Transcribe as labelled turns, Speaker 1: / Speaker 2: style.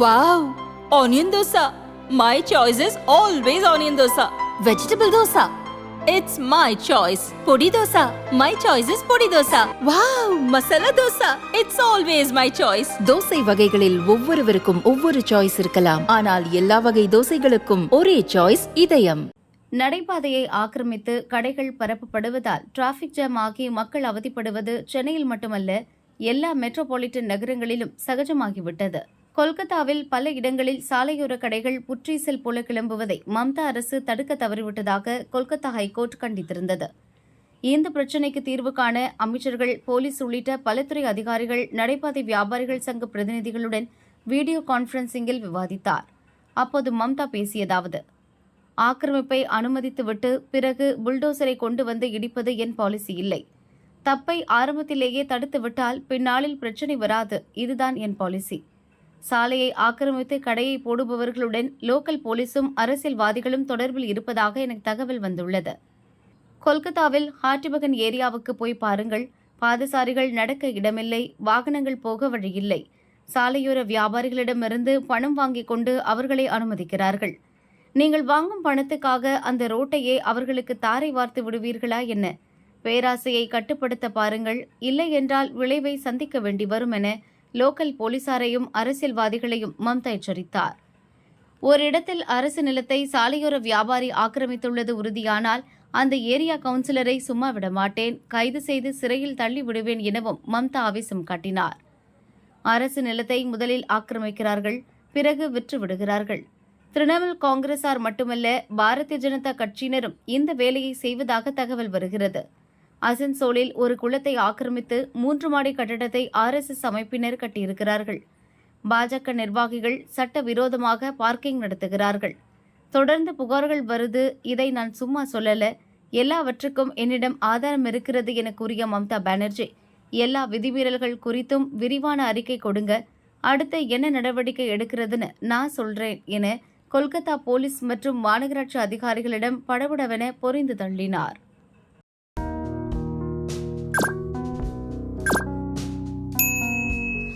Speaker 1: Wow! Onion dosa. My choice is always onion dosa.
Speaker 2: Vegetable dosa.
Speaker 1: It's my choice. Podi dosa. My choice is podi dosa. Wow! Masala dosa. It's always my choice.
Speaker 2: Dosa வகைகளில் ஒவ்வொருவருக்கும் ஒவ்வொரு choice இருக்கலாம், ஆனால் எல்லா வகை தோசைகளுக்கும் ஒரே choice இதயம்.
Speaker 3: நடைபாதையை ஆக்கிரமித்து கடைகள் பரப்பப்படுவதால் டிராபிக் ஜாம் ஆகி மக்கள் அவதிப்படுவது சென்னையில் மட்டுமல்ல, எல்லா மெட்ரோபாலிட்டன் நகரங்களிலும் சகஜமாகிவிட்டது. கொல்கத்தாவில் பல இடங்களில் சாலையோர கடைகள் புற்றீசல் போல கிளம்புவதை மம்தா அரசு தடுக்க தவறிவிட்டதாக கொல்கத்தா ஹைகோர்ட் கண்டித்திருந்தது. இந்த பிரச்சினைக்கு தீர்வு காண அமைச்சர்கள், போலீஸ் உள்ளிட்ட பல துறை அதிகாரிகள் நடைபாதை வியாபாரிகள் சங்க பிரதிநிதிகளுடன் வீடியோ கான்பரன்சிங்கில் விவாதித்தார். அப்போது மம்தா பேசியதாவது: ஆக்கிரமிப்பை அனுமதித்துவிட்டு பிறகு புல்டோசரை கொண்டு வந்து இடிப்பது என் பாலிசி இல்லை. தப்பை ஆரம்பத்திலேயே தடுத்துவிட்டால் பின்னாளில் பிரச்சினை வராது. இதுதான் என் பாலிசி. சாலையை ஆக்கிரமித்து கடையை போடுபவர்களுடன் லோக்கல் போலீசும் அரசியல்வாதிகளும் தொடர்பில் இருப்பதாக எனக்கு தகவல் வந்துள்ளது. கொல்கத்தாவில் ஹாட்டிபகன் ஏரியாவுக்கு போய் பாருங்கள். பாதசாரிகள் நடக்க இடமில்லை, வாகனங்கள் போக வழியில்லை. சாலையோர வியாபாரிகளிடமிருந்து பணம் வாங்கிக் கொண்டு அவர்களை அனுமதிக்கிறார்கள். நீங்கள் வாங்கும் பணத்துக்காக அந்த ரோட்டையே அவர்களுக்கு தாரை வார்த்து விடுவீர்களா என்ன? பேராசையை கட்டுப்படுத்த பாருங்கள், இல்லை என்றால் விளைவை சந்திக்க வேண்டி வரும் என லோக்கல் போலீசாரையும் அரசியல்வாதிகளையும் மம்தா எச்சரித்தார். ஓரிடத்தில் அரசு நிலத்தை சாலையோர வியாபாரி ஆக்கிரமித்துள்ளது உறுதியானால் அந்த ஏரியா கவுன்சிலரை சும்மா விட மாட்டேன், கைது செய்து சிறையில் தள்ளி விடுவேன் எனவும் மம்தா ஆவேசம் காட்டினார். அரசு நிலத்தை முதலில் ஆக்கிரமிக்கிறார்கள், பிறகு விற்று விடுகிறார்கள். திரிணாமுல் காங்கிரசார் மட்டுமல்ல, பாரதிய ஜனதா கட்சியினரும் இந்த வேலையை செய்வதாக தகவல் வருகிறது. அசன்சோலில் ஒரு குளத்தை ஆக்கிரமித்து 3 மாடி கட்டடத்தை RSS அமைப்பினர் கட்டியிருக்கிறார்கள். பாஜக நிர்வாகிகள் சட்டவிரோதமாக பார்க்கிங் நடத்துகிறார்கள். தொடர்ந்து புகார்கள் வருது. இதை நான் சும்மா சொல்லல, எல்லாவற்றுக்கும் என்னிடம் ஆதாரம் இருக்கிறது என கூறிய மம்தா பானர்ஜி, எல்லா விதிமீறல்கள் குறித்தும் விரிவான அறிக்கை கொடுங்க, அடுத்து என்ன நடவடிக்கை எடுக்கிறதுன்னு நான் சொல்றேன் என கொல்கத்தா போலீஸ் மற்றும் மாநகராட்சி அதிகாரிகளிடம் படபடவென பொரிந்து தள்ளினார்.